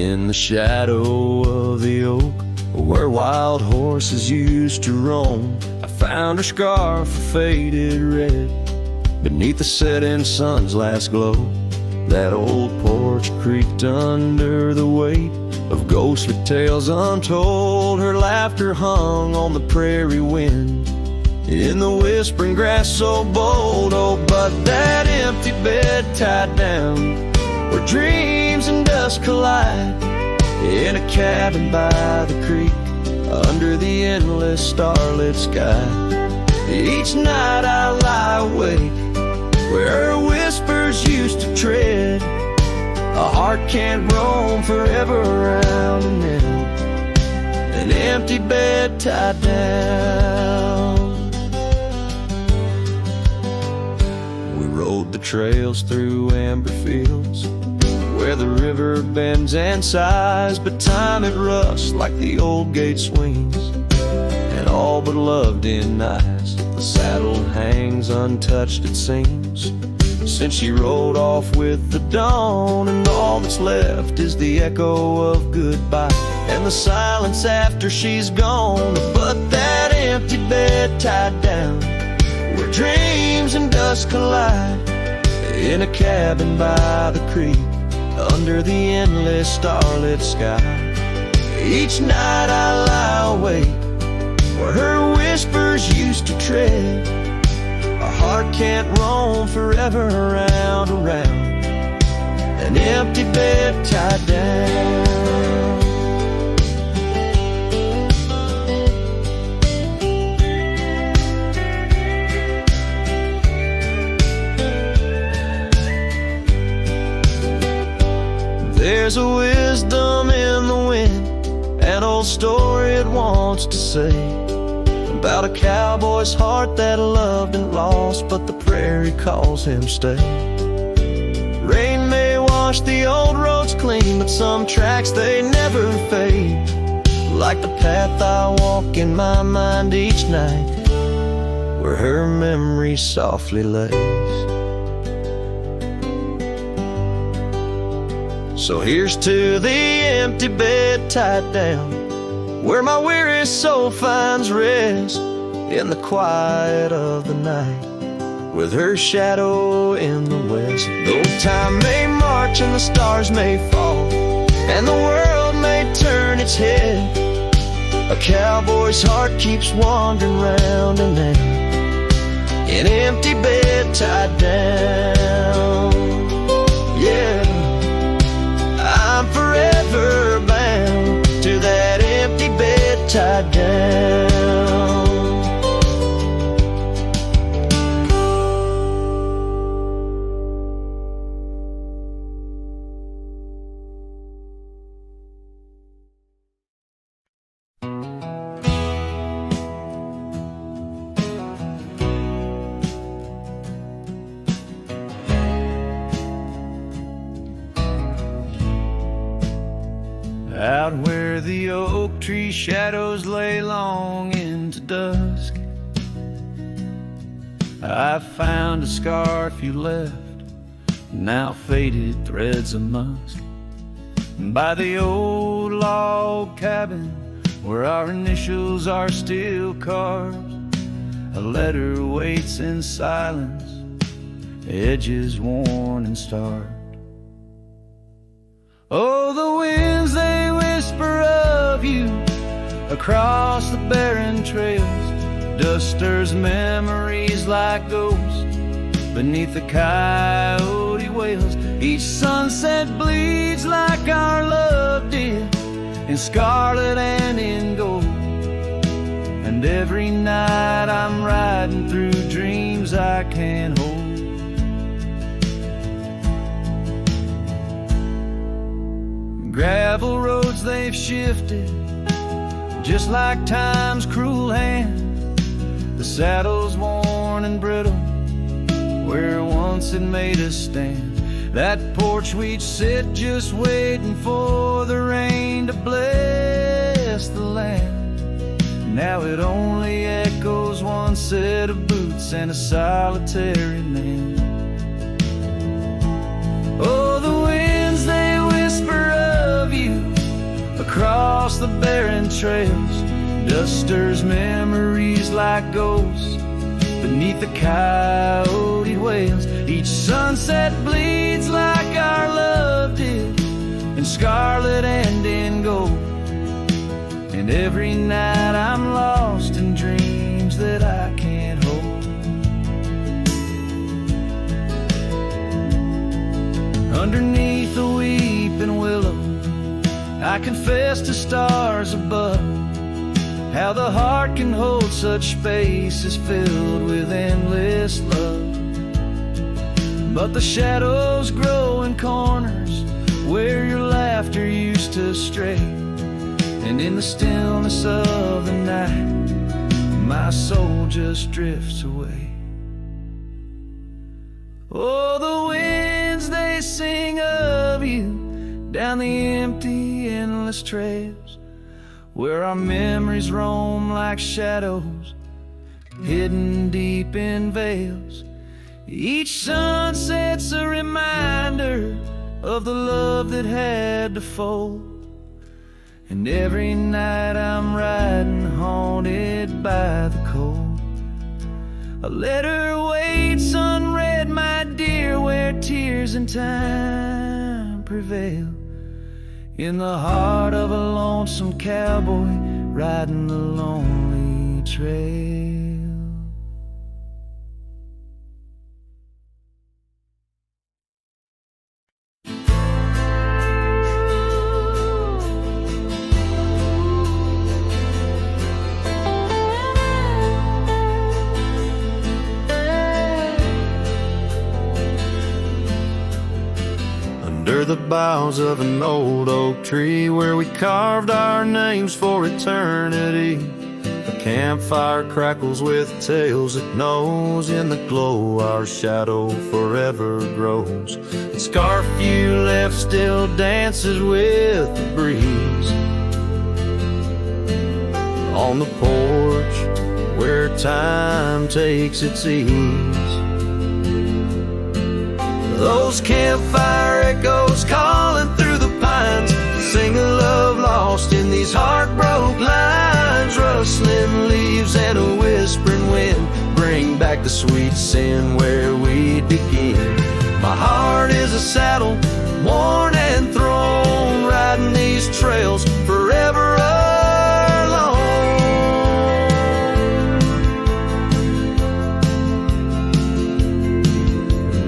In the shadow of the oak, where wild horses used to roam, I found her scarf faded red beneath the setting sun's last glow. That old porch creaked under the weight of ghostly tales untold. Her laughter hung on the prairie wind in the whispering grass so bold. Oh, but that empty bed tied down where dreams and dust collide, in a cabin by the creek under the endless starlit sky. Each night I lie awake where her whispers used to tread. A heart can't roam forever around and in an empty bed tied down. We rode the trails through amber fields where the river bends and sighs, but time it rusts like the old gate swings, and all but love denies. The saddle hangs untouched, it seems, since she rode off with the dawn, and all that's left is the echo of goodbye and the silence after she's gone. But that empty bed tied down where dreams and dust collide, in a cabin by the creek under the endless starlit sky. Each night I lie awake where her whispers used to tread. A heart can't roam forever around, an empty bed tied down. There's a wisdom in the wind, an old story it wants to say, about a cowboy's heart that loved and lost, but the prairie calls him stay. Rain may wash the old roads clean, but some tracks they never fade, like the path I walk in my mind each night, where her memory softly lays. So here's to the empty bed tied down, where my weary soul finds rest in the quiet of the night, with her shadow in the west. Though time may march and the stars may fall, and the world may turn its head, a cowboy's heart keeps wandering round and round, an empty bed tied down. Yeah, I'm forever bound to that empty bed tied down. Out where the oak tree shadows lay long into dusk, I found a scarf you left, now faded threads of musk, by the old log cabin where our initials are still carved. A letter waits in silence, edges worn and starved. Oh, the winds, they whisper of you across the barren trails. Dust stirs memories like ghosts beneath the coyote wails. Each sunset bleeds like our love did, in scarlet and in gold. And every night I'm riding through dreams I can't hold. Gravel roads, they've shifted just like time's cruel hand. The saddle's worn and brittle where once it made us stand. That porch we'd sit just waiting for the rain to bless the land. Now it only echoes one set of boots and a solitary man. Oh, the winds, they whisper of you across the barren trails. Dust stirs memories like ghosts beneath the coyote wails. Each sunset bleeds like our love did, in scarlet and in gold. And every night I'm lost in dreams that I can't hold. Underneath the weeping willow, I confess to stars above how the heart can hold such spaces filled with endless love. But the shadows grow in corners where your laughter used to stray, and in the stillness of the night my soul just drifts away. Oh, the winds, they sing of you down the empty, endless trails, where our memories roam like shadows hidden deep in veils. Each sunset's a reminder of the love that had to fold. And every night I'm riding haunted by the cold. A letter waits unread, my dear, where tears and time prevail, in the heart of a lonesome cowboy riding the lonely trail. Under the boughs of an old oak tree, where we carved our names for eternity, a campfire crackles with tales it knows. In the glow our shadow forever grows. The scarf you left still dances with the breeze on the porch where time takes its ease. Those campfire echoes calling through the pines sing a love lost in these heartbroken lines. Rustling leaves and a whispering wind bring back the sweet sin where we begin. My heart is a saddle, worn and thrown, riding these trails forever alone.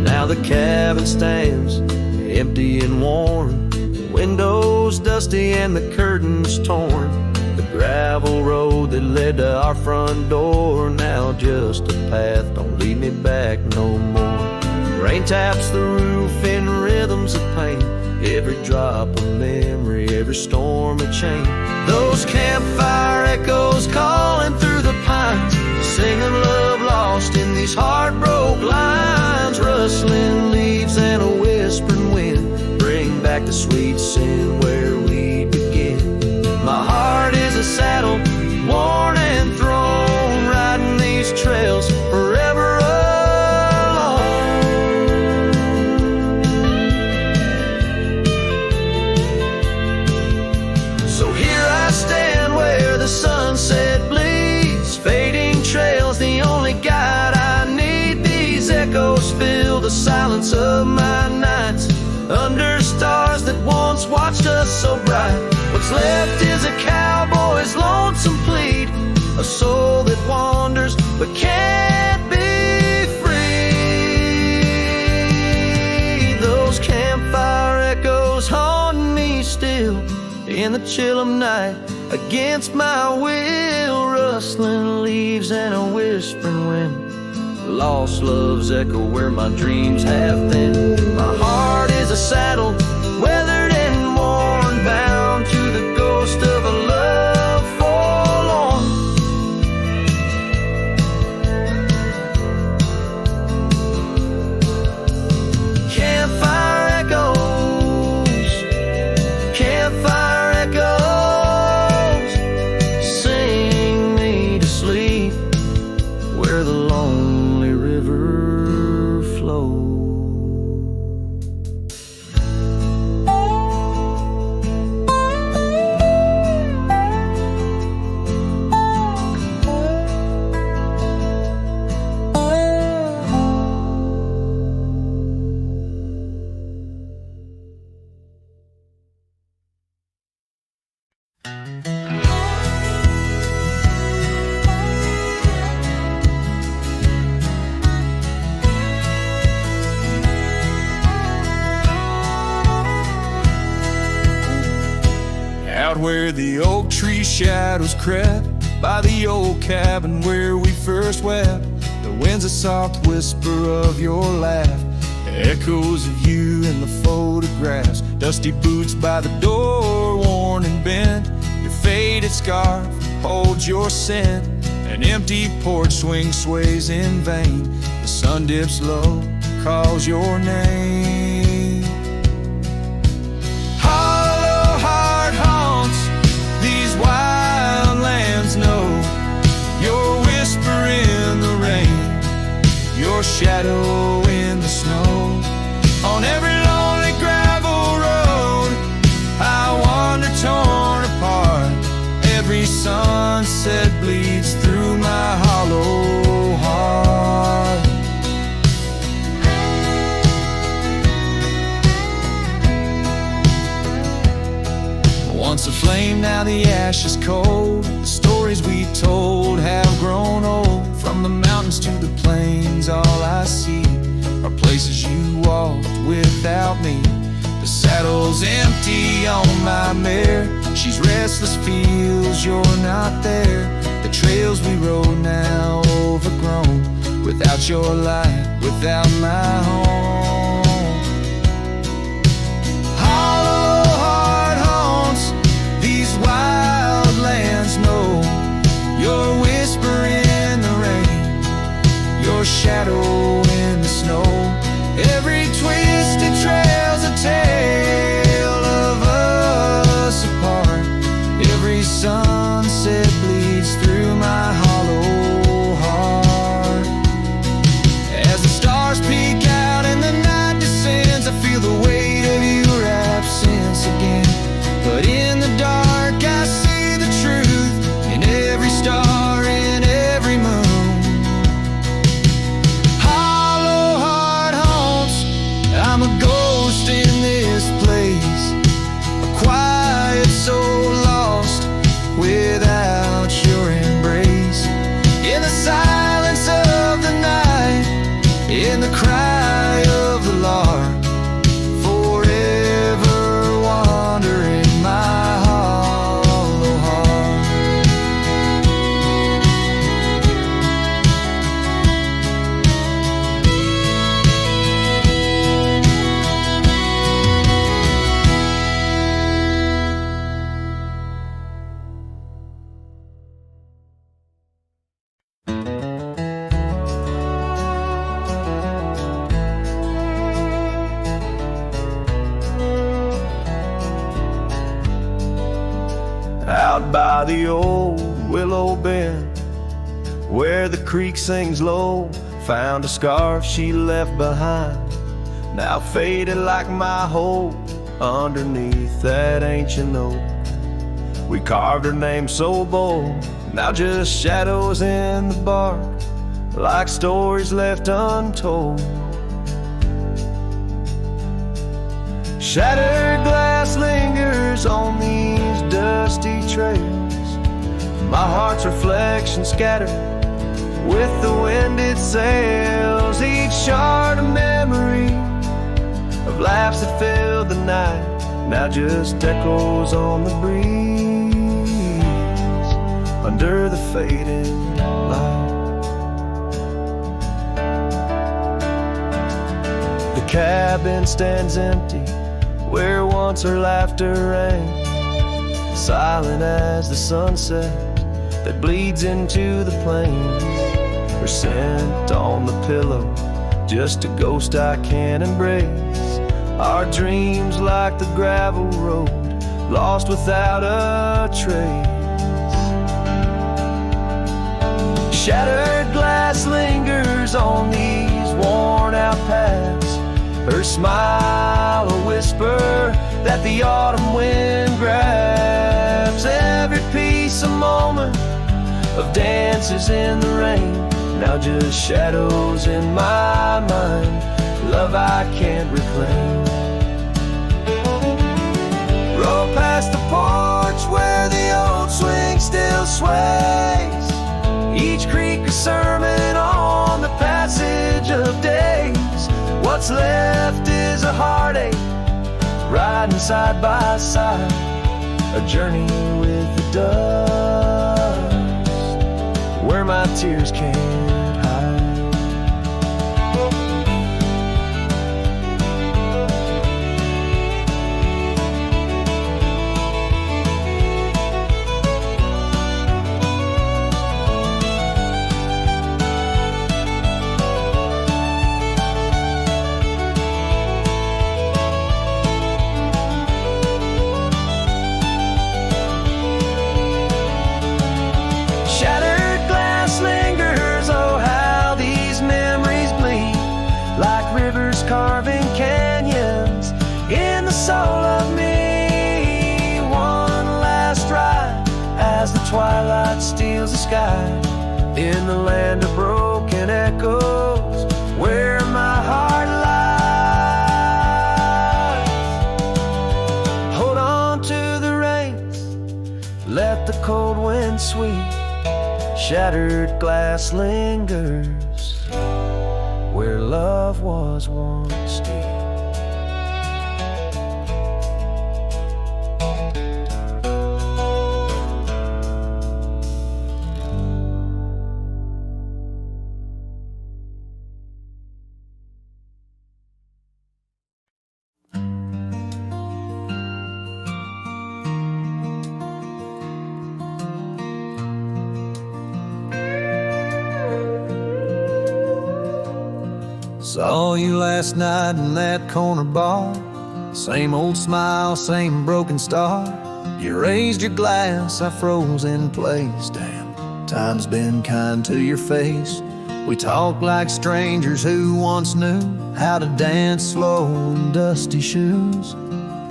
Now the cabin stands empty and worn, windows dusty and the curtains torn. The gravel road that led to our front door, now just a path, don't lead me back no more. Rain taps the roof in rhythms of pain, every drop of memory, every storm a chain. Those campfire echoes calling through the pines, singing love lost in these heartbroken lines. Rustling leaves and a whispering wind bring back the sweet sin where we begin. My heart is a saddle, worn and thrown, riding these trails forever alone. So here I stand where the sunset bleeds, fading trails, the only guide I need. These echoes fill the silence of my nights, under stars that once watched us so bright. What's left is a cowboy's lonesome plead, a soul that wanders but can't be free. Those campfire echoes haunt me still in the chill of night, against my will. Rustling leaves and a whispering wind, lost love's echo where my dreams have been. My heart is a saddle, weathered and worn, bound to the ghost of a love forlorn. Campfire echoes, campfire echoes, sing me to sleep where the lonely river flows. where the oak tree shadows crept, by the old cabin where we first wept. The wind's a soft whisper of your laugh, echoes of you in the photographs. Dusty boots by the door, worn and bent. Your faded scarf holds your scent. An empty porch swing sways in vain. The sun dips low, calls your name. Hollow heart haunts these wild lands know. Your whisper in the rain, your shadow in the snow. On every lonely gravel road I wander torn apart. Every sunset bleeds through my hollow heart. Once a flame, now the ash is cold. The stories we told have grown old. From the mountains to the plains, all I see are places you walked without me. The saddle's empty on my mare. She's restless, feels you're not there. The trails we rode now overgrown. Without your light, without my home. Hollow heart haunts these wild lands know. Your whisper in the rain, your shadow in the snow. Every twisted trail's a tale of us apart. Every sunset bleeds through my hollow heart. As the stars peek out and the night descends, I feel the weight of your absence again. But in the dark I see the truth in every star, in every moon. Hollow heart haunts, I'm a ghost in this place. A quiet soul lost without your embrace. In the silence of the night, in the cry of the lark, forever wandering my hollow heart. Out by the old willow bend, where the creek sings low, found a scarf she left behind, now faded like my hope. Underneath that ancient oak, we carved her name so bold, now just shadows in the bark, like stories left untold. Shattered glass lingers on these dusty trails, my heart's reflection scattered with the wind it sails. Each shard a memory of laughs that filled the night, now just echoes on the breeze under the fading light. The cabin stands empty where once her laughter rang, silent as the sunset that bleeds into the plains. Her scent on the pillow, just a ghost I can't embrace. Our dreams like the gravel road, lost without a trace. Shattered glass lingers on these worn out paths, her smile a whisper that the autumn wind grabs. Every piece a moment of dances in the rain, now just shadows in my mind, love I can't reclaim. Roll past the porch where the old swing still sways, each creek a sermon on the passage of days. What's left is a heartache, riding side by side, a journey with the dust, where my tears can't hide. Carving canyons in the soul of me. One last ride as the twilight steals the sky, in the land of broken echoes where my heart lies. Hold on to the reins, let the cold wind sweep. Shattered glass lingers where love was once deep. Saw you last night in that corner bar. Same old smile, same broken star. You raised your glass, I froze in place. Damn, time's been kind to your face. We talked like strangers who once knew how to dance slow in dusty shoes.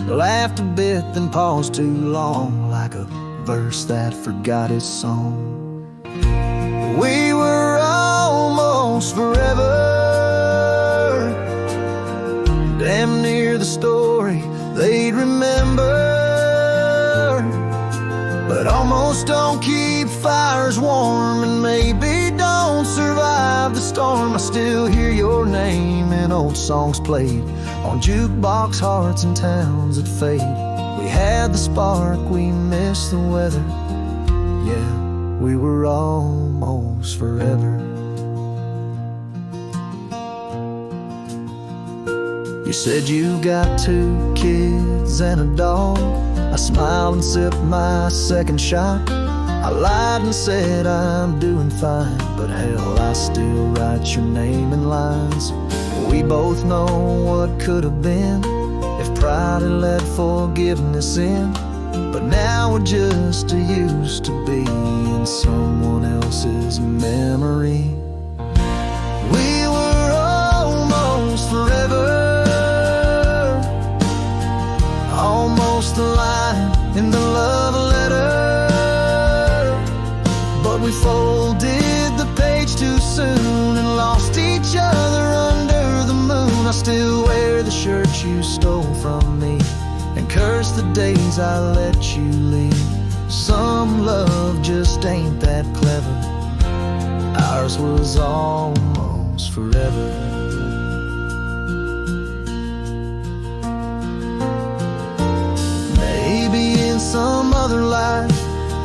Laughed a bit, then paused too long, like a verse that forgot its song. We were almost forever, damn near the story they'd remember. But almost don't keep fires warm, and maybe don't survive the storm. I still hear your name in old songs played on jukebox hearts and towns that fade. We had the spark, we missed the weather. Yeah, we were almost forever. You said you got 2 kids and a dog. I smiled and sipped my second shot. I lied and said I'm doing fine, but hell, I still write your name in lines. We both know what could have been if pride had let forgiveness in. But now we're just used to be in someone else's memory. We were almost forever, almost the line in the love letter. But we folded the page too soon and lost each other under the moon. I still wear the shirt you stole from me and curse the days I let you leave. Some love just ain't that clever. Ours was almost forever. Some other life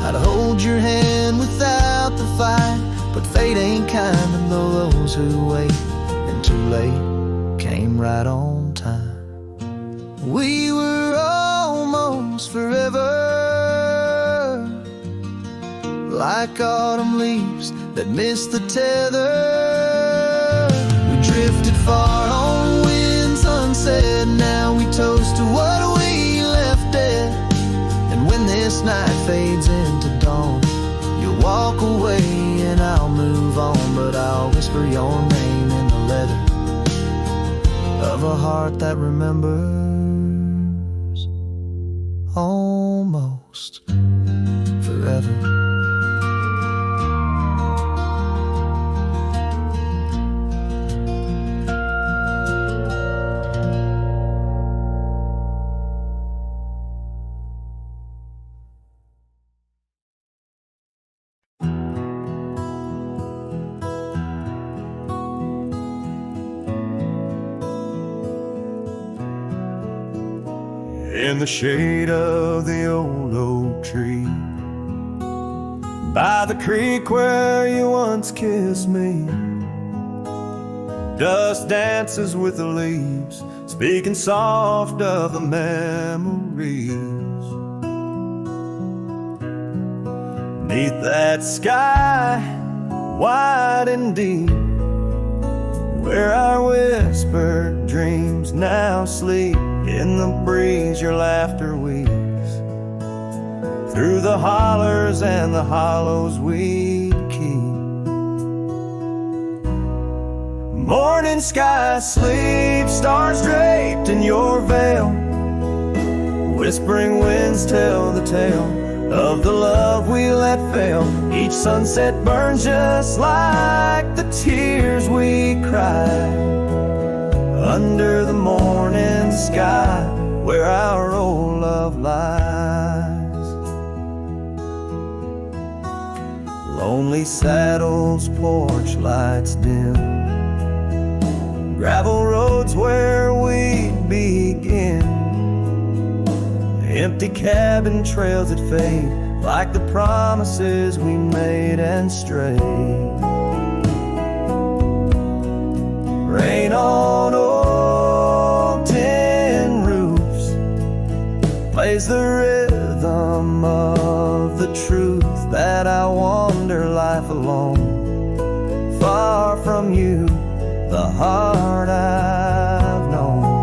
I'd hold your hand without the fight, but fate ain't kind to those who wait, and too late came right on time. We were almost forever, like autumn leaves that missed the tether. We drifted far on winds unsaid, now we toast to what we left dead. When this night fades into dawn, you'll walk away and I'll move on, but I'll whisper your name in the leather of a heart that remembers almost forever. in the shade of the old oak tree, by the creek where you once kissed me. Dust dances with the leaves, speaking soft of the memories. Neath that sky, wide and deep, where our whispered dreams now sleep, in the breeze your laughter weaves, through the hollers and the hollows we'd keep. Morning sky, sleep, stars draped in your veil, whispering winds tell the tale of the love we let fail. Each sunset burns just like the tears we cried under the morning sky, where our old love lies. Lonely saddles, porch lights dim, gravel roads where we'd begin, empty cabin trails that fade like the promises we made and strayed. Rain on old tin roofs plays the rhythm of the truth that I wander life alone, far from you, the heart I've known.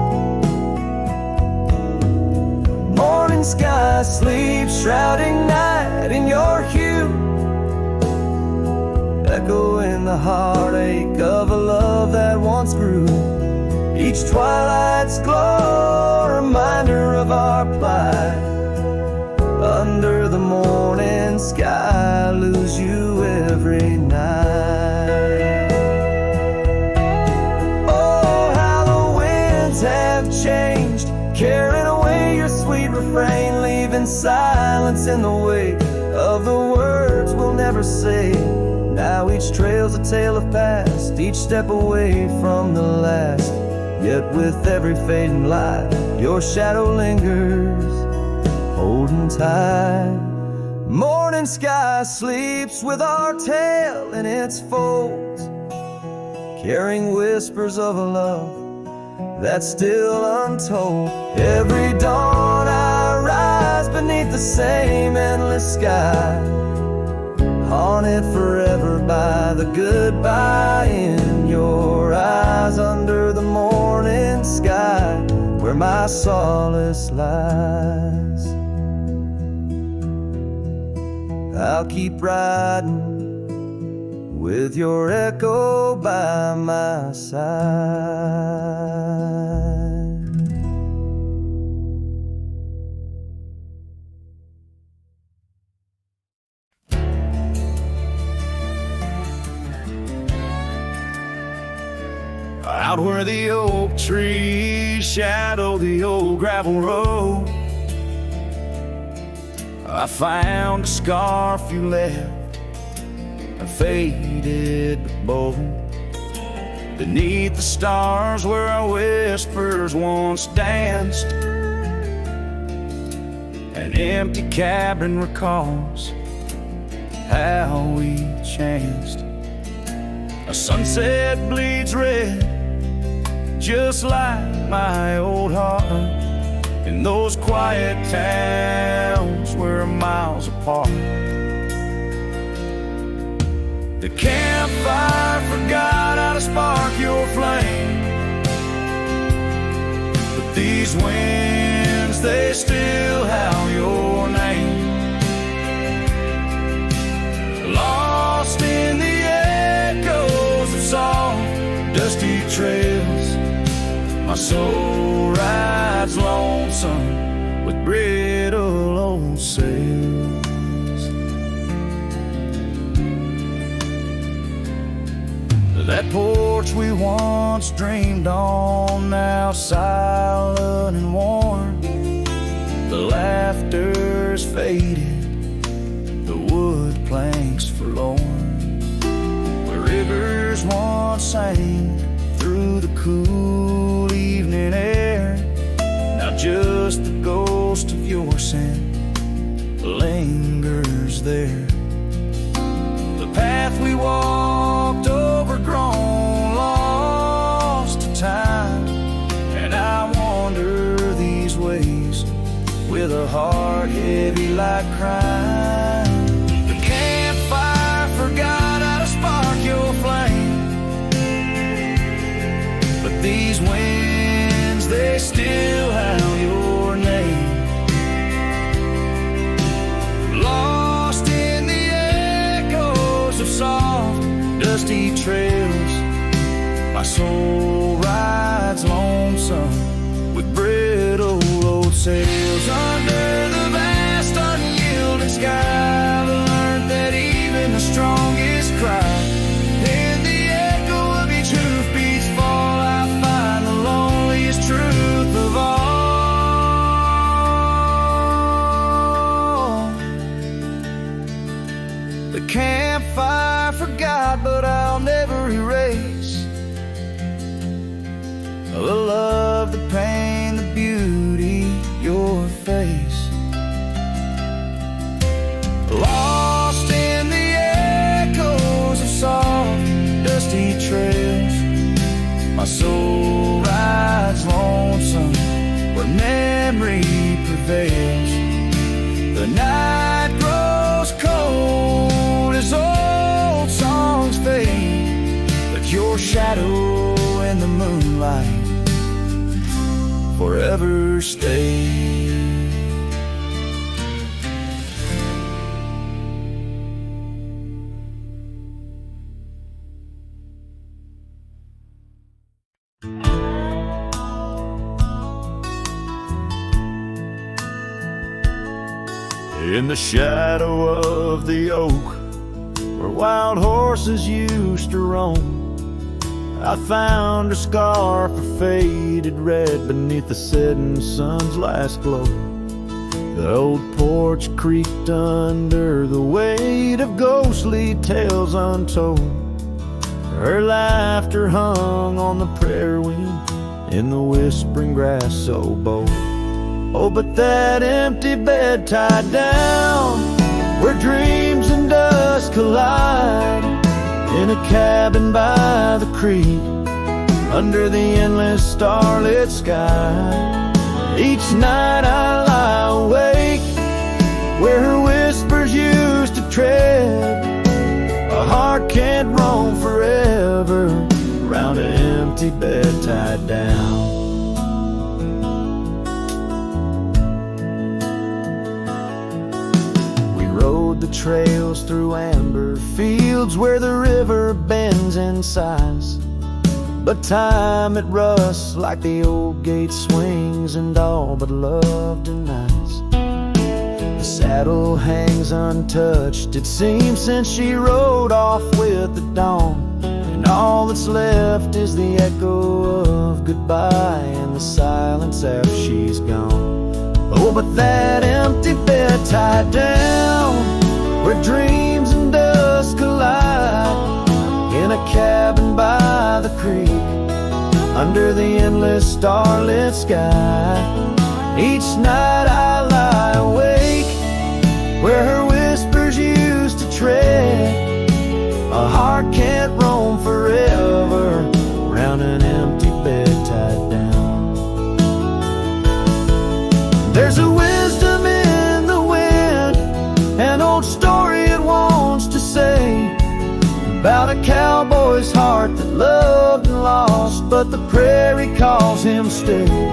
Morning sky sleeps, shrouding night in your hue, echoing the heartache of a love that once grew. Each twilight's glow, a reminder of our plight. Under the morning sky, I lose you every night. Have changed, carrying away your sweet refrain, leaving silence in the wake of the words we'll never say. Now each trail's a tale of past, each step away from the last. Yet with every fading light, your shadow lingers, holding tight. Morning sky sleeps with our tale in its folds, carrying whispers of a love that's still untold. Every dawn I rise beneath the same endless sky, haunted forever by the goodbye in your eyes. Under the morning sky, where my solace lies, I'll keep riding with your echo by my side. Out where the oak trees shadow the old gravel road, I found a scarf you left, a faded but bold, beneath the stars where our whispers once danced. An empty cabin recalls how we chanced. A sunset bleeds red, just like my old heart, in those quiet towns we're miles apart. The campfire forgot how to spark your flame, but these winds, they still howl your name. Lost in the echoes of soft, dusty trails, my soul rides lonesome with brittle old sails. That porch we once dreamed on, now silent and warm. The laughter's faded, the wood planks forlorn. Where rivers once sang through the cool evening air, now just the ghost there. The path we walked, overgrown, lost to time. And I wander these ways with a heart heavy like crime. The campfire forgot how to spark your flame, but these winds, they still howl your name. Lost in the echoes of soft, dusty trails, my soul rides lonesome with brittle old sails. Under the vast unyielding sky, I've learned that even the strongest cry, in the echo of each hoofbeat's fall, I find the loneliest truth of all. The campfire forgot, but I'll never erase the love, the pain, the beauty, your face. Lost in the echoes of soft, dusty trails, my soul rides lonesome where memory prevails. The night grows cold as old songs fade, but your shadow in the moonlight forever stay. In the shadow of the oak, where wild horses used to roam, I found a scarf of faded red beneath the setting sun's last glow. The old porch creaked under the weight of ghostly tales untold. Her laughter hung on the prairie wind in the whispering grass so bold. Oh, but that empty bed tied down where dreams and dust collide, in a cabin by the creek under the endless starlit sky. Each night I lie awake where her whispers used to tread. A heart can't roam forever around an empty bed tied down. We rode the trails through amber fields where the river bends and sighs, but time it rusts like the old gate swings and all but love denies. The saddle hangs untouched, it seems, since she rode off with the dawn, and all that's left is the echo of goodbye and the silence after she's gone. Oh, but that empty bed tied down where dreams and dust collide, in a cabin by the creek under the endless starlit sky. Each night I lie awake where her whispers used to tread. A heart can't roam forever round an empty bed tied down. There's a wisdom in the wind, an old story it wants to say, about a cowboy's heart that loved and lost, but the prairie calls him still.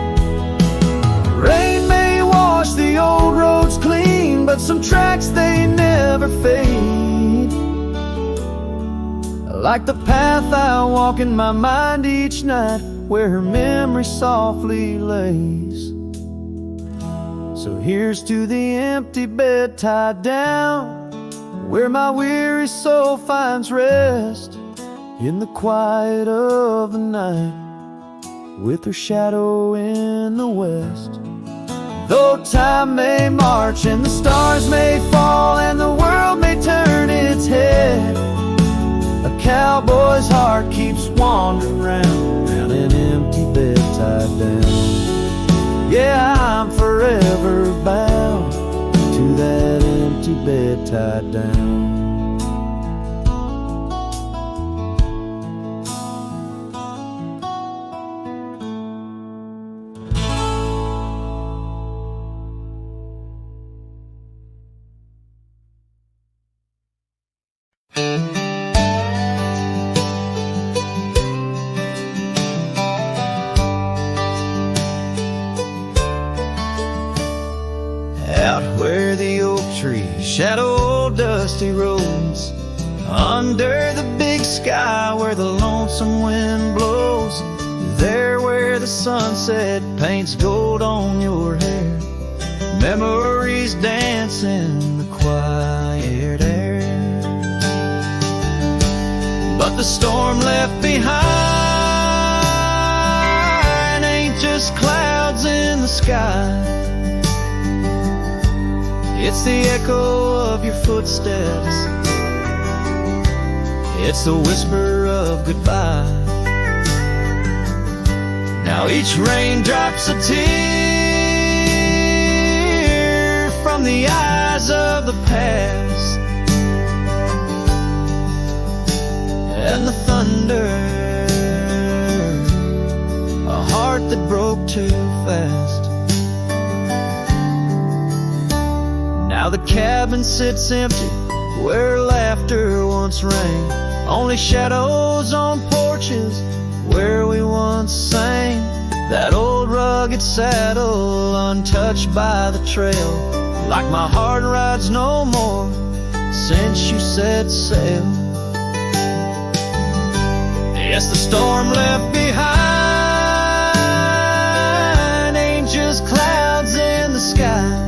Rain may wash the old roads clean, but some tracks they never fade. Like the path I walk in my mind each night, where her memory softly lays. So here's to the empty bed tied down, where my weary soul finds rest, in the quiet of the night, with her shadow in the west. Though time may march and the stars may fall and the world may turn its head, a cowboy's heart keeps wandering round an empty bed tied down. Yeah, I'm forever bound to that empty bed tied down. Out where the oak trees shadow old dusty roads, under the big sky where the lonesome wind blows, there where the sunset paints gold on your hair, memories dance in the quiet air. But the storm left behind ain't just clouds in the sky. It's the echo of your footsteps. It's the whisper of goodbye. Now each raindrop's a tear from the eyes of the past. And the thunder, a heart that broke too fast. Now the cabin sits empty where laughter once rang. Only shadows on porches where we once sang. That old rugged saddle untouched by the trail, like my heart rides no more since you set sail. Yes, the storm left behind ain't just clouds in the sky.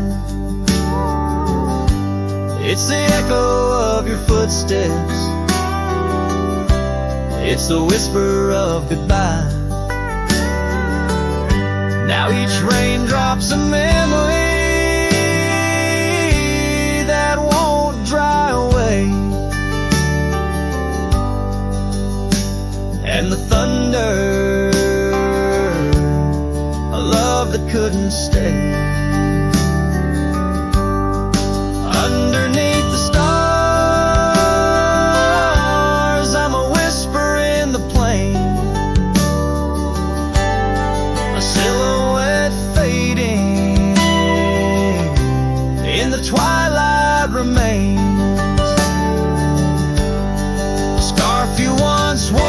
It's the echo of your footsteps. It's the whisper of goodbye. Now each raindrop's a memory that won't dry away. And the thunder, a love that couldn't stay. Underneath the stars, I'm a whisper in the plain, a silhouette fading, in the twilight remains. A scarf you once wore,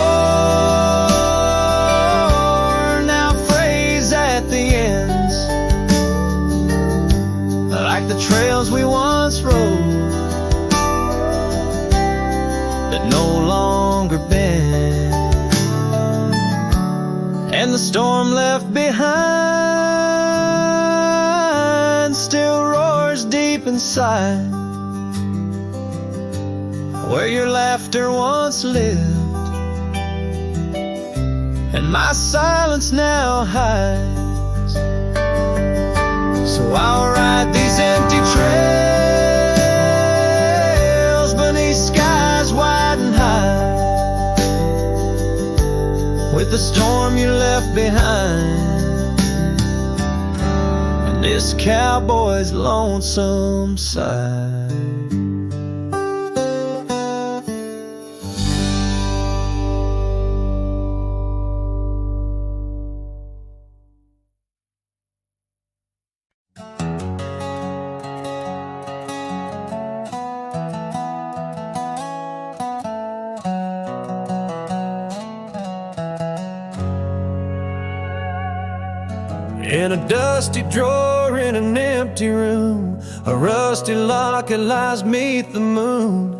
now frays at the ends, like the trails we once rode that no longer bend. And the storm left behind still roars deep inside, where your laughter once lived and my silence now hides. So I'll ride these empty trails beneath skies wide and high, with the storm you left behind and this cowboy's lonesome side. In a dusty drawer in an empty room, a rusty locket lies beneath the moon.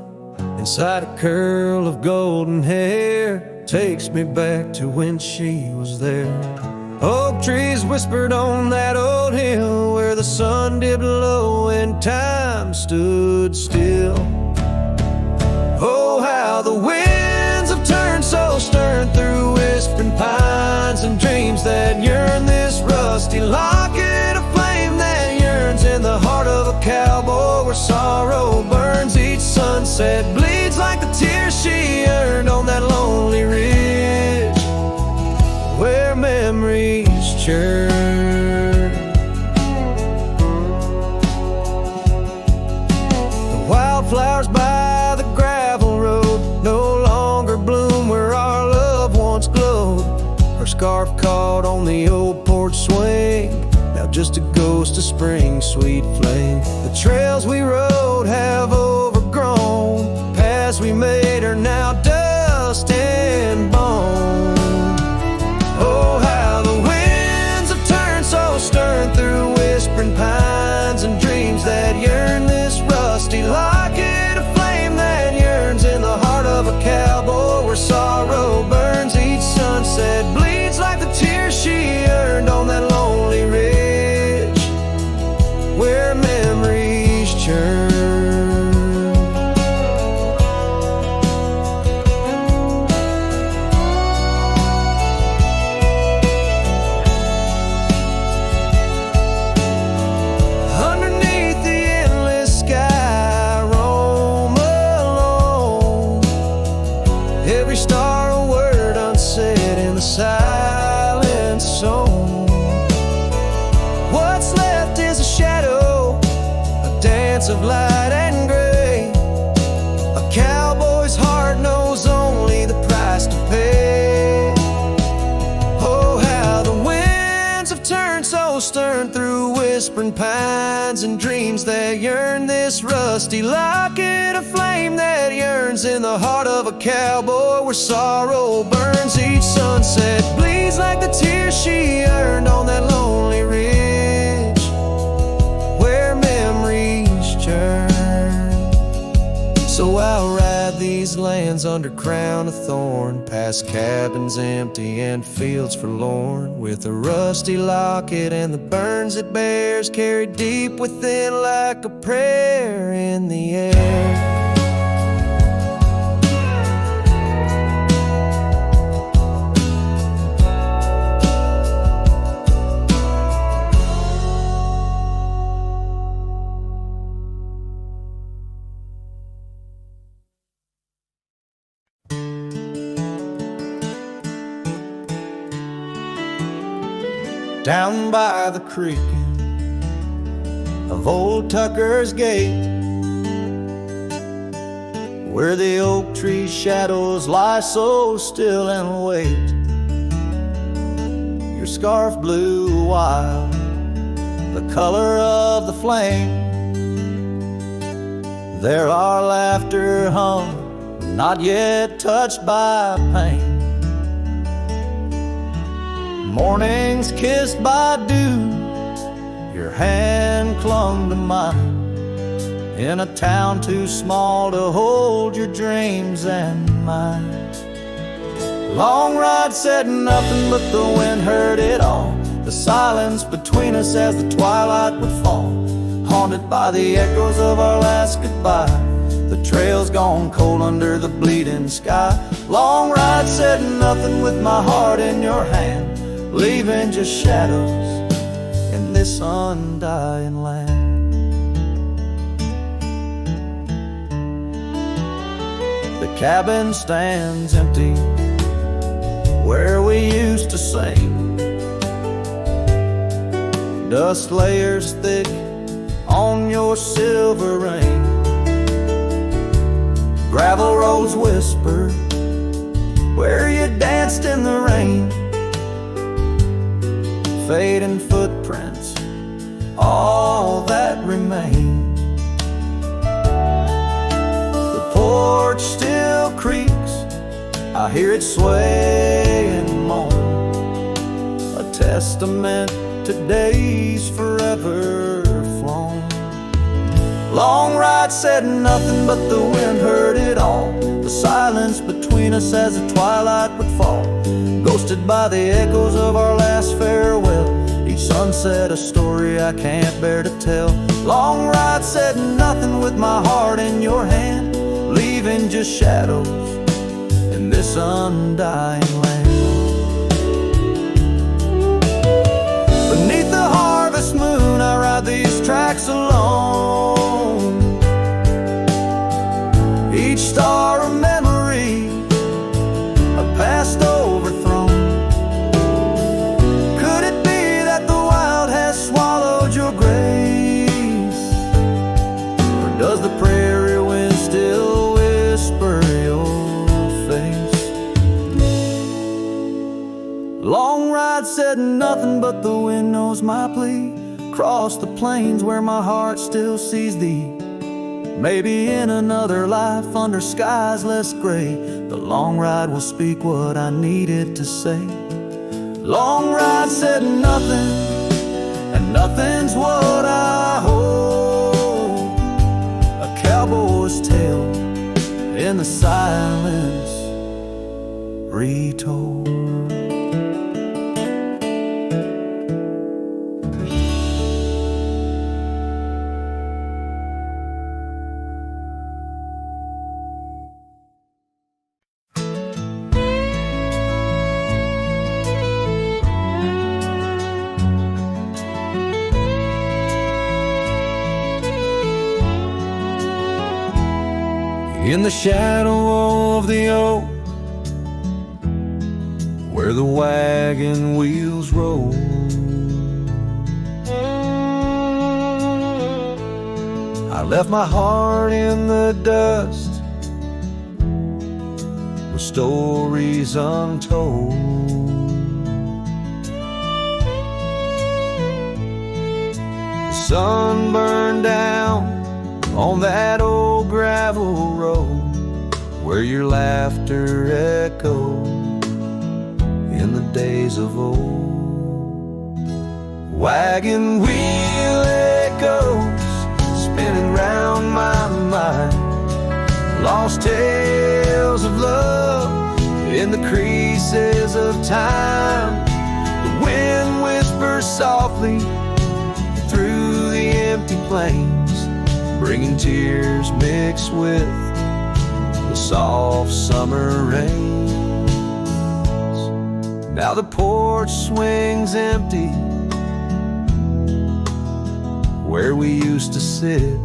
Inside a curl of golden hair takes me back to when she was there. Oak trees whispered on that old hill where the sun dipped low and time stood still. Oh, how the winds have turned so stern through whispering pines and dreams that yearn. This rusty locket, a flame that yearns in the heart of a cowboy where sorrow burns. Each sunset bleeds like the tears she earned on that lonely ridge where memories churn. The ghost of spring, sweet flame. The trails we rode have overgrown. Paths we made are now dust and bone. Oh, how the winds have turned so stern through whispering pines and dreams that yearn. This rusty locket, a flame that yearns in the heart of a cowboy, where sorrow burns. Each sunset bleeds like the tears she earned on that lonely ridge where memories churn. 'Soul stern through whispering pines and dreams that yearn. This rusty locket, a flame that yearns in the heart of a cowboy where sorrow burns. Each sunset bleeds like the tears she earned on that lonely ridge where memories churn. So I'll ride these lands under crown of thorn, past cabins empty and fields forlorn, with a rusty locket and the burns it bears carried deep within like a prayer in the air. Down by the creek of old Tucker's Gate, where the oak tree shadows lie so still and wait, your scarf blew wild, the color of the flame. There our laughter hung, not yet touched by pain. Mornings kissed by dew, your hand clung to mine, in a town too small to hold your dreams and mine. Long ride said nothing, but the wind heard it all, the silence between us as the twilight would fall, haunted by the echoes of our last goodbye, the trails gone cold under the bleeding sky. Long ride said nothing with my heart in your hand, leaving just shadows in this undying land. The cabin stands empty where we used to sing. Dust layers thick on your silver ring. Gravel roads whisper where you danced in the rain. Fading footprints, all that remain. The porch still creaks, I hear it sway and moan, a testament to days forever flown. Long ride said nothing, but the wind heard it all, the silence between us as the twilight would fall, ghosted by the echoes of our last farewell. Each sunset a story I can't bear to tell. Long ride said nothing with my heart in your hand, leaving just shadows in this undying land. Beneath the harvest moon I ride these tracks alone, each star a memory, a past overthrown. Could it be that the wild has swallowed your grace, or does the prairie wind still whisper your face? Long ride said nothing, but the wind knows my plea. across the plains where my heart still sees thee. Maybe in another life under skies less gray, the long ride will speak what I needed to say. Long ride said nothing, and nothing's what I hold. A cowboy's tale in the silence retold. In the shadow of the oak, where the wagon wheels roll, I left my heart in the dust with stories untold. The sun burned down on that old gravel road where your laughter echoed in the days of old. Wagon wheel echoes spinning round my mind, lost tales of love in the creases of time. The wind whispers softly through the empty plains, bringing tears mixed with the soft summer rains. Now the porch swings empty where we used to sit,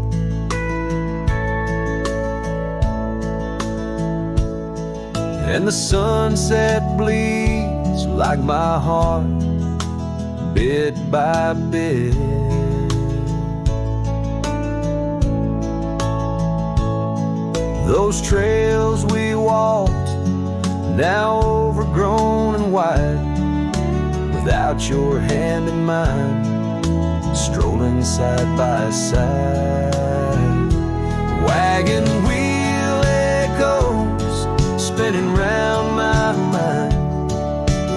and the sunset bleeds like my heart, bit by bit. Those trails we walked, now overgrown and wide, without your hand in mine, strolling side by side. Wagon wheel echoes spinning round my mind,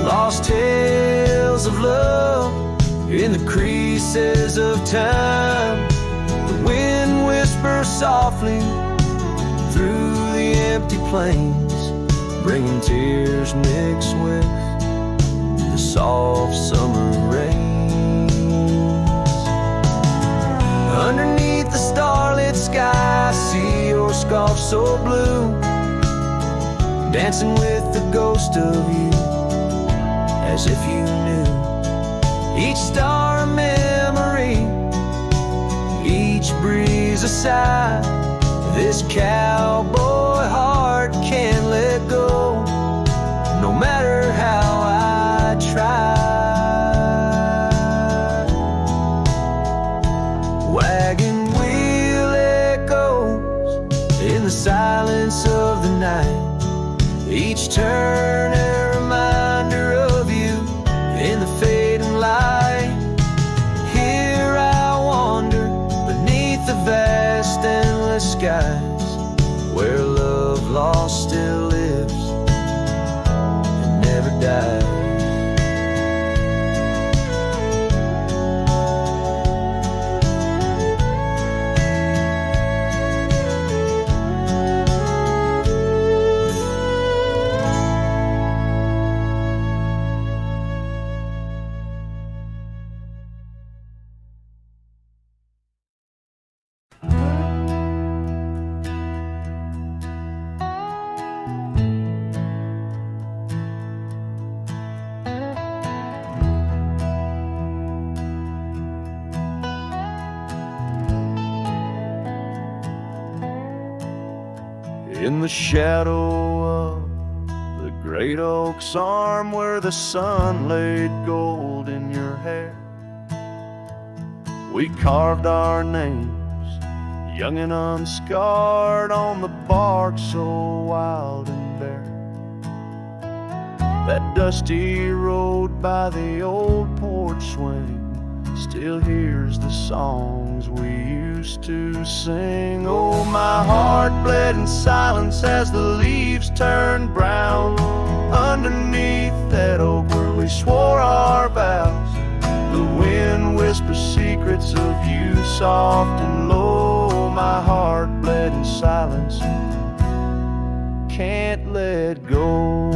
lost tales of love in the creases of time. The wind whispers softly through the empty plains, bringing tears mixed with the soft summer rains. Underneath the starlit sky, I see your scarf so blue, dancing with the ghost of you, as if you knew each star a memory, each breeze a sigh. This cowboy heart can't let go, no matter how I try. Wagon wheel echoes in the silence of the night, each turn a reminder of you in the fading light. Here I wander beneath the vast endless skies, where love lost still lives and never dies. In the shadow of the great oak's arm, where the sun laid gold in your hair, we carved our names, young and unscarred, on the bark so wild and bare. That dusty road by the old porch swing still hears the songs we used to sing. Oh, my heart bled in silence as the leaves turned brown underneath that oak where we swore our vows. The wind whispers secrets of you soft and low. My heart bled in silence, can't let go.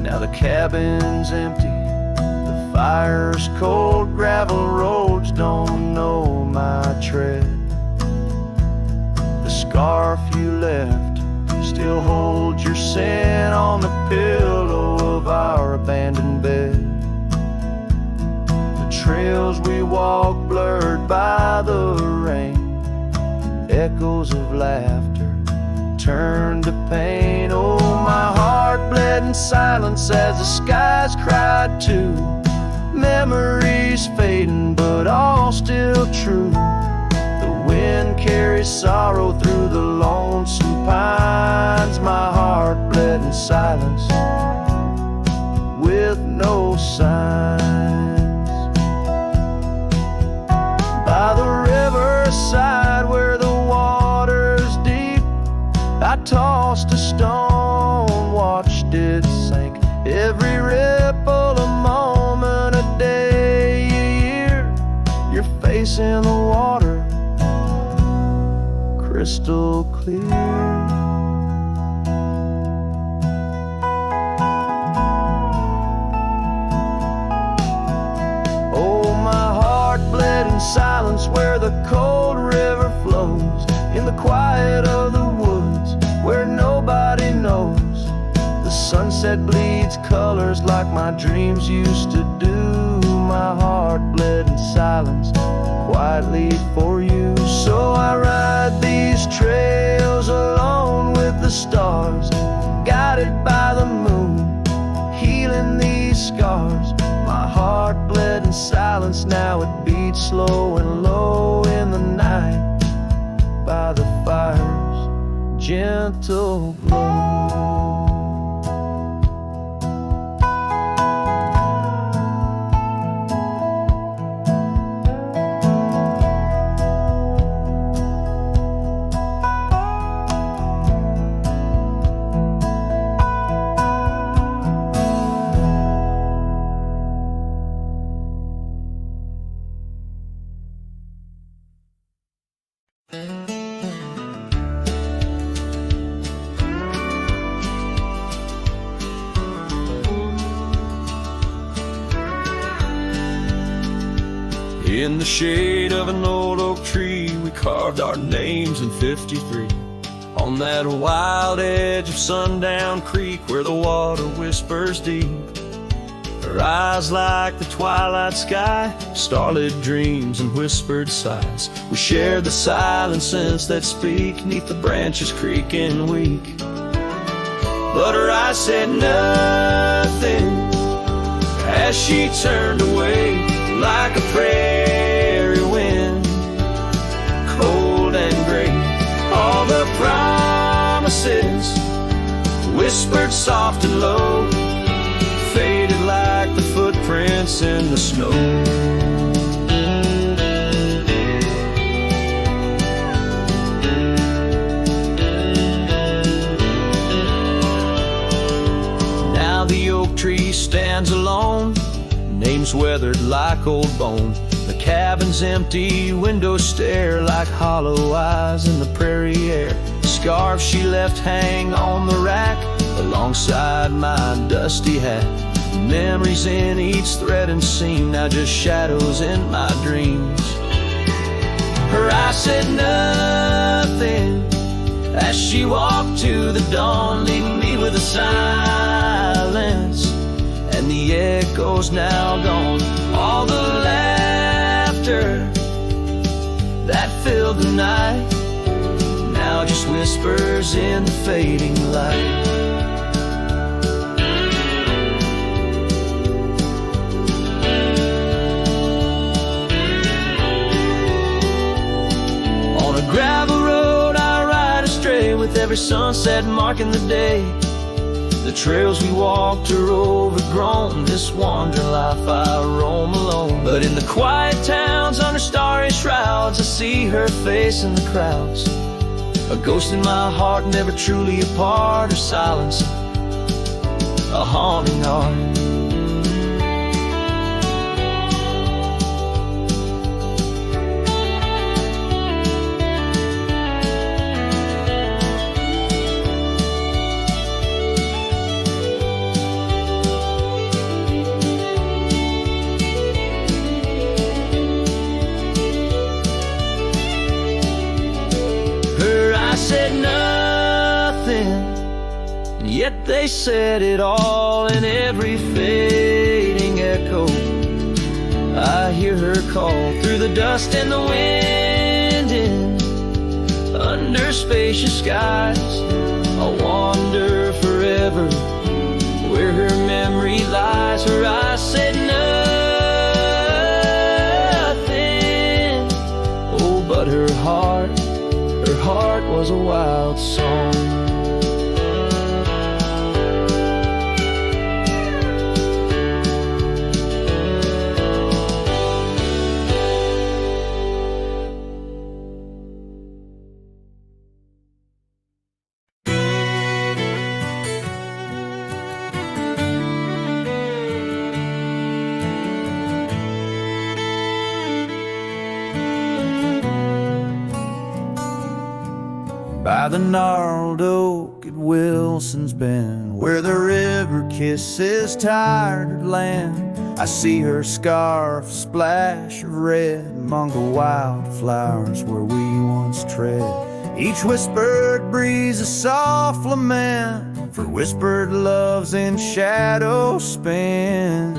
Now the cabin's empty, the fire's cold, gravel roads don't know my tread. The scarf you left still holds your scent on the pillow of our abandoned bed. The trails we walk blurred by the rain, echoes of laughter turned to pain. Oh, my heart bled in silence as the skies cried too. Memories fading, but all still true. The wind carries sorrow through the lonesome pines. My heart bled in silence with no signs. By the riverside where the water's deep, I tossed a stone, watched it sink. Every ripple a moment, a day, a year. Your face in the water, crystal clear. Oh, my heart bled in silence where the cold river flows, in the quiet of the woods where nobody knows. The sunset bleeds colors like my dreams used to do. My heart bled in silence quietly for you. So I ride these trails alone with the stars, guided by the moon, healing these scars. My heart bled in silence, now it beats slow and low in the night by the fire's gentle glow. In the shade of an old oak tree, we carved our names in '53. On that wild edge of Sundown Creek where the water whispers deep. Her eyes like the twilight sky, starlit dreams and whispered sighs. We shared the silent scents that speak neath the branches creaking weak. But her eyes said nothing as she turned away, like a prairie wind, cold and gray. All the promises, whispered soft and low, faded like the footprints in the snow. Now the oak tree stands alone, names weathered like old bone. The cabin's empty, windows stare like hollow eyes in the prairie air. Scarves she left hang on the rack alongside my dusty hat. Memories in each thread and seam, now just shadows in my dreams. Her eyes said nothing as she walked to the dawn, leaving me with a silence and the echoes now gone. All the laughter that filled the night now just whispers in the fading light. On a gravel road I ride astray with every every sunset marking the day. The trails we walked are overgrown. This wandering life I roam alone. But in the quiet towns under starry shrouds, I see her face in the crowds. A ghost in my heart, never truly apart. Her silence, a haunting art. Said nothing, and yet they said it all. In every fading echo, I hear her call through the dust and the wind. In under spacious skies, I'll wander forever where her memory lies. Her eyes said nothing, oh, but her heart was a wild song. By the gnarled oak at Wilson's Bend, where the river kisses tired land, I see her scarf splash of red among the wildflowers where we once tread. Each whispered breeze a soft lament for whispered loves in shadow spent.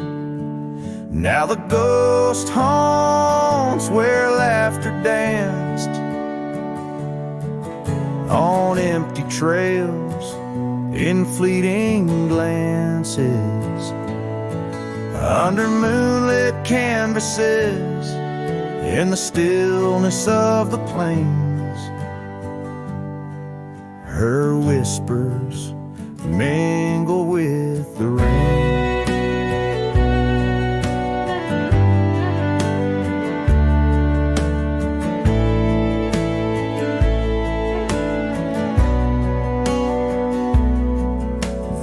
Now the ghost haunts where laughter danced on empty trails in fleeting glances, under moonlit canvases, in the stillness of the plains. Her whispers mingle with the rain.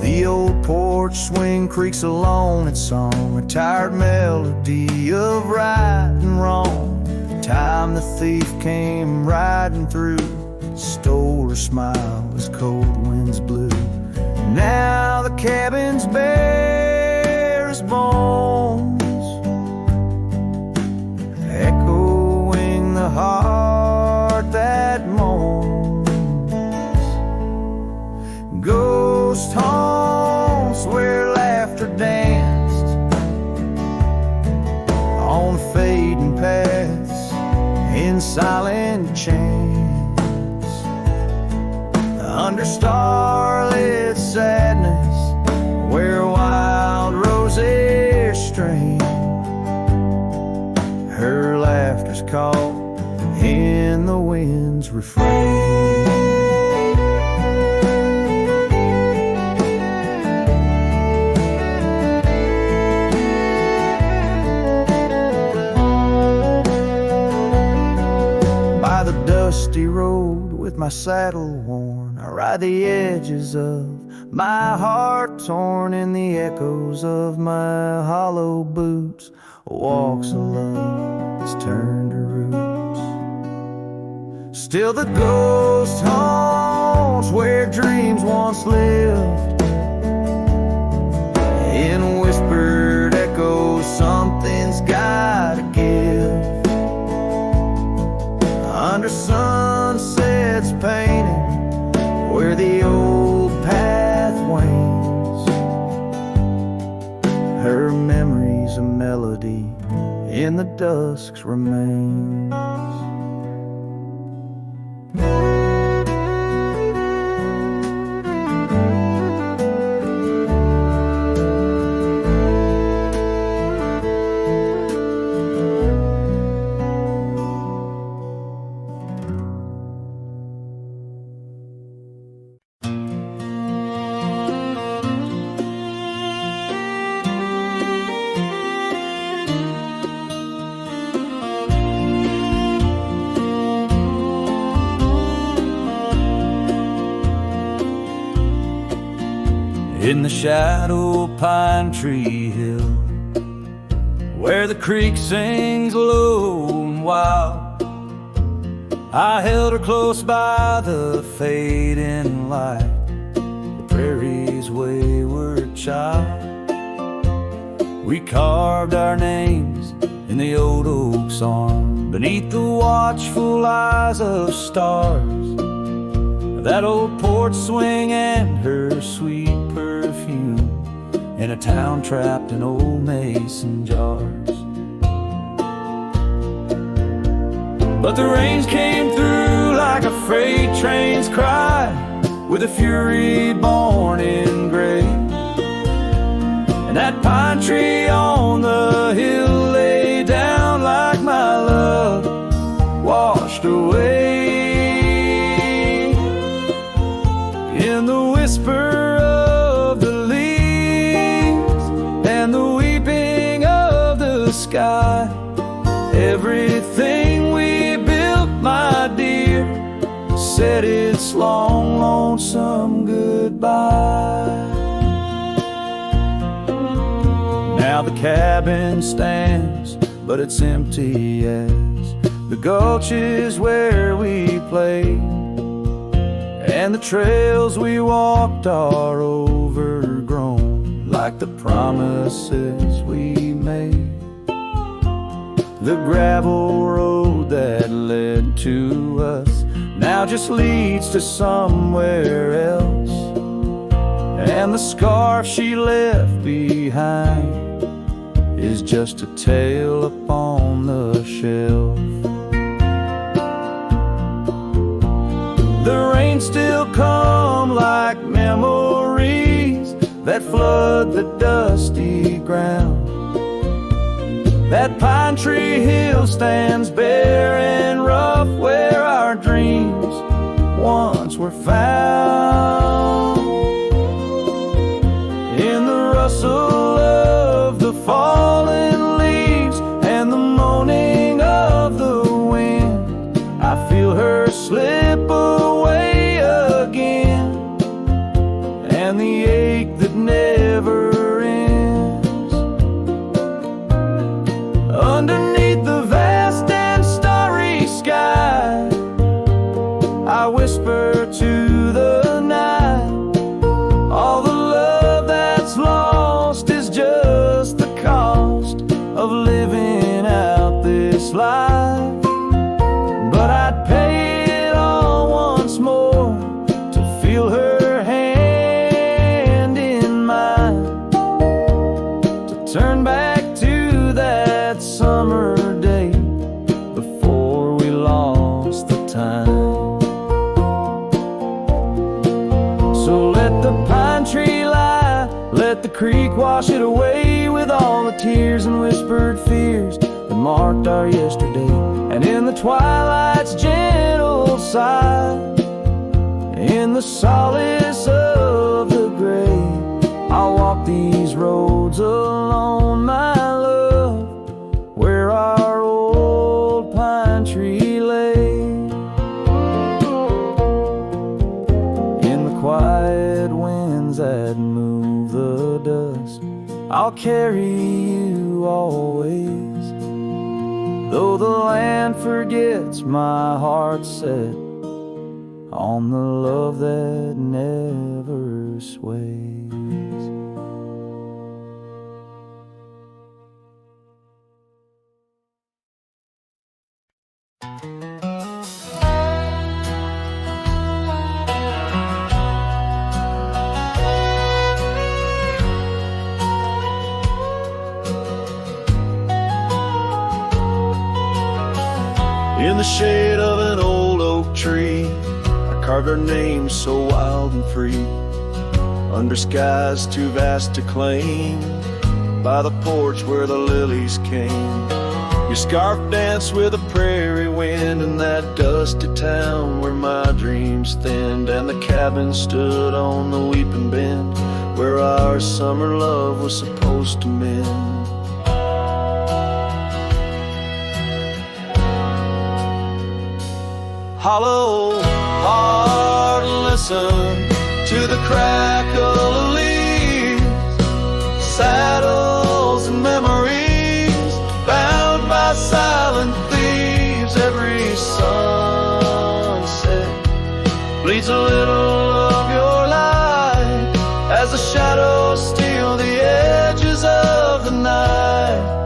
The old porch swing creaks alone its song, a tired melody of right and wrong. Time the thief came riding through, stole her smile as cold winds blew. Now the cabin's bare as bones, echoing the heart that moans. Ghost haunts where laughter danced on fading paths in silent chants, under starlit sadness where wild roses strain. Her laughter's caught in the wind's refrain. Dusty road with my saddle worn, I ride the edges of my heart torn, in the echoes of my hollow boots. Walks of love that's turned to roots. Still the ghost haunts where dreams once lived, in whispered echoes something's gotta give. Under sunsets painted where the old path wanes, her memory's a melody in the dusk's remains. in the shadow of Pine Tree Hill, where the creek sings low and wild. I held her close by the fading light, the prairie's wayward child. We carved our names in the old oak's arm, beneath the watchful eyes of stars. That old porch swing and her sweet perfume, in a town trapped in old mason jars. But the rains came through like a freight train's cry, with a fury born in gray. And that pine tree on the hill lay down like my love washed away. In the whisper of the leaves and the weeping of the sky, everything we built, my dear, said its long, lonesome goodbye. Now the cabin stands, but it's empty as the gulch is where we played, and the trails we walked are overgrown, like the promises we made. The gravel road that led to us now just leads to somewhere else, and the scarf she left behind is just a tale upon the shelf. The rain still come like memories that flood the dusty ground. That pine tree hill stands bare and rough, where our dreams once were found. In the rustle of the fallen leaves and the moaning of the wind, I feel her slip away again, and the ache that never ends. Underneath the vast and starry sky, I whisper to the night, all the love that's lost is just the cost of living out this life. But I'd pay it all once more to feel her hand in mine, to turn back to that summer day before we lost the time. So let the pine tree lie, let the creek wash it away, with all the tears and whispered fears that marked our yesterday. And in the twilight's gentle sigh, in the solace of the gray, I'll walk these roads alone, my love, where our old pine tree lay. In the quiet winds that move the dust, I'll carry you always. Though the land forgets, my heart's set on the love that never sways. In the shade of an old oak tree, I carved our names so wild and free, under skies too vast to claim, by the porch where the lilies came. Your scarf danced with a prairie wind in that dusty town where my dreams thinned, and the cabin stood on the weeping bend where our summer love was supposed to mend. Hollow heart, listen to the crackle of leaves saddles and memories bound by silent thieves. Every sunset bleeds a little of your light as the shadows steal the edges of the night.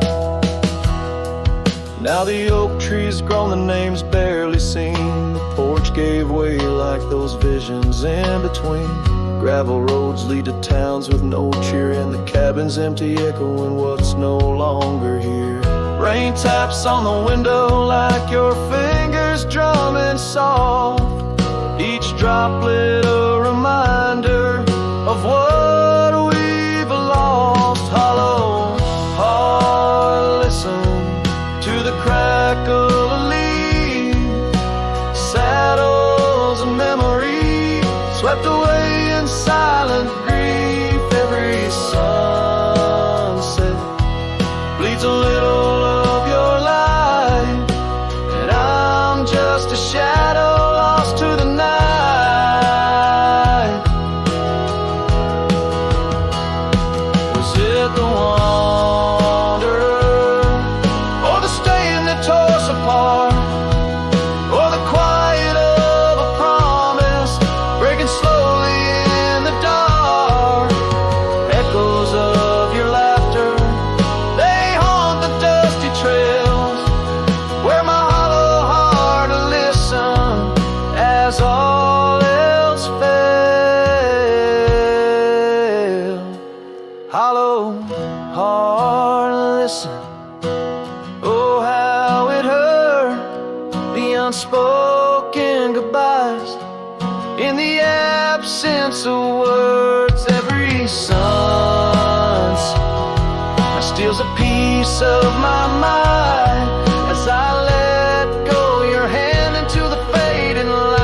Now the oak tree's grown, the name's barely seen. The porch gave way like those visions in between. Gravel roads lead to towns with no cheer, and the cabin's empty, echoing what's no longer here. Rain taps on the window like your fingers drumming soft, each droplet a reminder of what we've lost. Hollow heart, listen to the crackle of leaves, saddles and memories swept away in silent grief. Every sunset bleeds a little of your light, and I'm just a shadow lost to the night. Was it the wanderer, or the stain that tore us apart, or the quiet of a promise breaking slowly in the dark? Echoes of your laughter, they haunt the dusty trails where my hollow heart will listen as all else failed. Hollow heart, listen. Oh, how it hurt, the unspoken goodbyes in the absence of words. Every sunset steals a piece of my mind as I let go your hand into the fading light.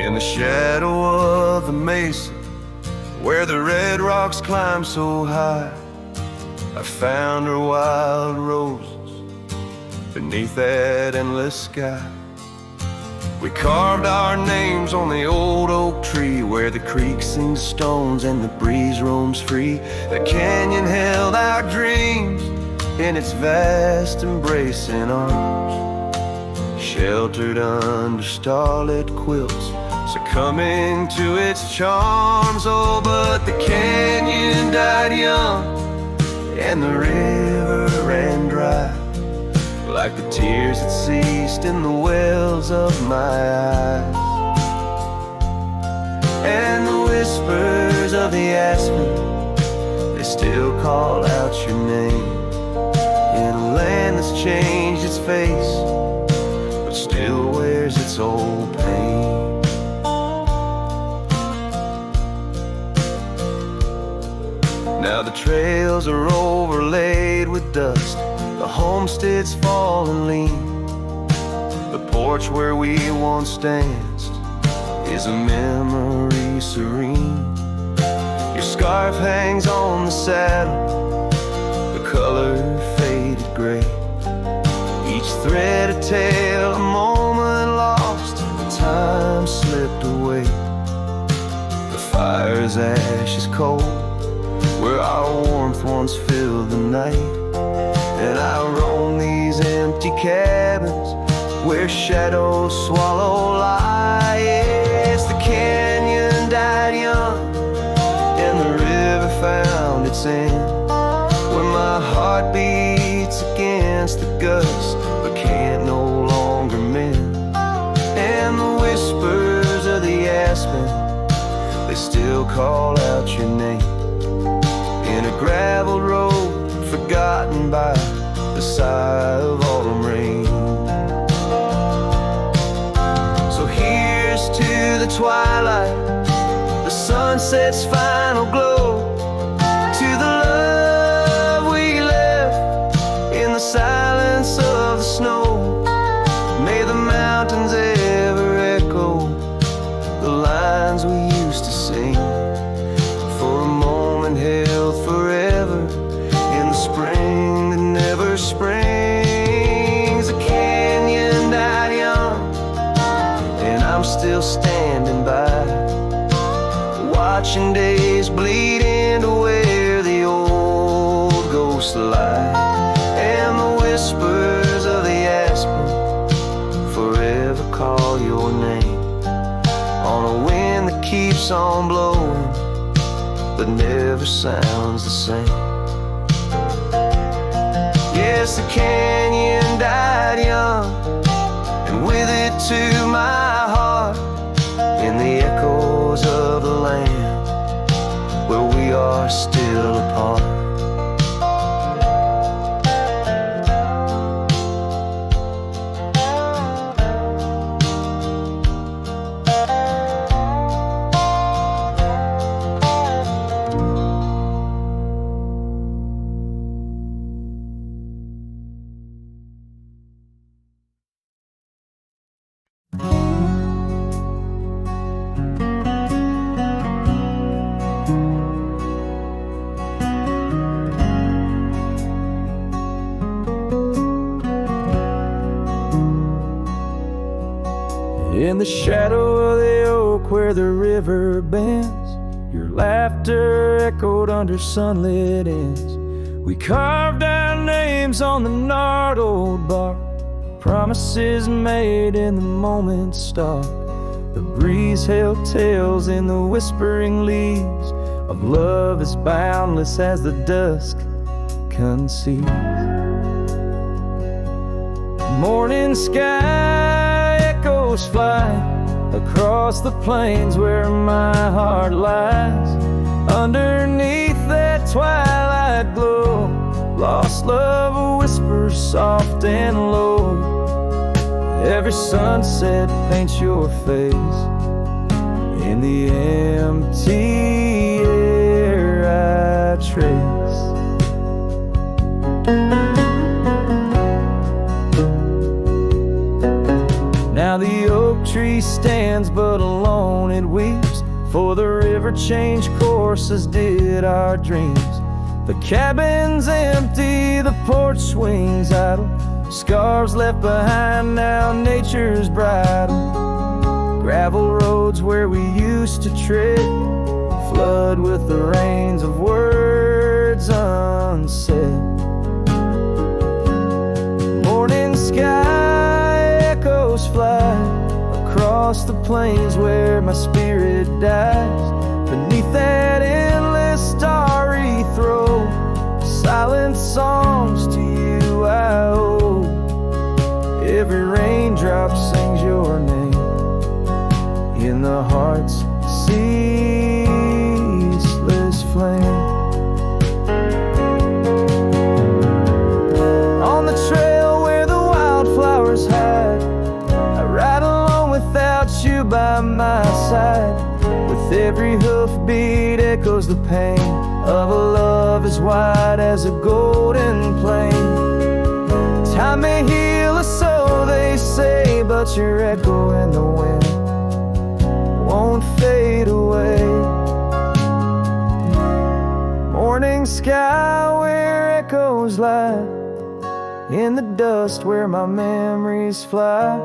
In the shadow of the mesa, where the red rocks climb so high, I found her wild roses beneath that endless sky. We carved our names on the old oak tree, where the creek sings stones and the breeze roams free. The canyon held our dreams in its vast embracing arms, sheltered under starlit quilts, succumbing to its charms. Oh, but the canyon died young, and the river ran dry, like the tears that ceased in the wells of my eyes. And the whispers of the aspen, they still call out your name, in a land that's changed its face, but still wears its old pain. Now the trails are overlaid with dust, the homestead's fallen lean. The porch where we once danced is a memory serene. Your scarf hangs on the saddle, the color faded gray, each thread a tale, a moment lost, time slipped away. The fire's ashes cold, where our warmth once filled the night, and I roam these empty cabins where shadows swallow light. Yes, the canyon died young, and the river found its end, where my heart beats against the gust but can't no longer mend. And the whispers of the aspen, they still call out your name, in a gravel road forgotten by the sigh of autumn rain. So here's to the twilight, the sun sunset's final glow, to the love we left in the silence of the snow. May the mountains ever echo the lines we used to sing, for a moment held forever in the spring that never springs. The canyon died young, and I'm still standing by, watching days bleed into where the old ghosts lie, and the whispers of the aspen forever call your name on a wind that keeps on blowing but never sounds the same. Yes, the canyon died young, and with it too my heart, in the echoes of the land where we are still apart. In the shadow of the oak where the river bends, your laughter echoed under sunlit ends. We carved our names on the gnarled old bark, promises made in the moment's start. The breeze held tales in the whispering leaves of love as boundless as the dusk conceives. Morning sky echoes fly across the plains where my heart lies. Underneath that twilight glow, lost love whispers soft and low. Every sunset paints your face in the empty air I trace. Now the oak tree stands but alone it weeps, for the river changed courses did our dreams. The cabin's empty, the porch swings idle, scars left behind now nature's bridle. Gravel roads where we used to tread flood with the rains of words unsaid. Morning sky echoes fly across the plains where my spirit dies. Beneath that endless starry throw, silent songs to you I owe. Every raindrop sings your name in the heart's ceaseless flame. On the trail where the wildflowers hide, I ride along without you by my side. With every hoofbeat echoes the pain of a love as wide as a golden plain. Time may heal us, so they say, but your echo in the wind won't fade away. Morning sky where echoes lie, in the dust where my memories fly.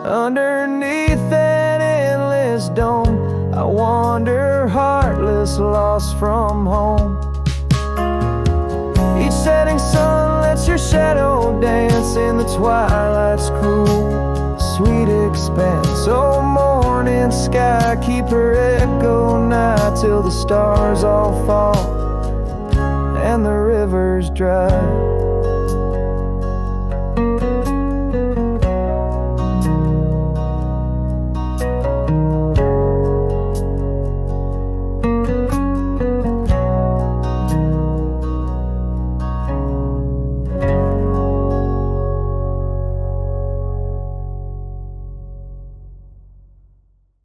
Underneath that endless dome, I wander heartless, lost from home. Each setting sun lets your shadow dance in the twilight's cruel, sweet expanse. Oh, morning sky, keep her echo nigh till the stars all fall and the river's dry.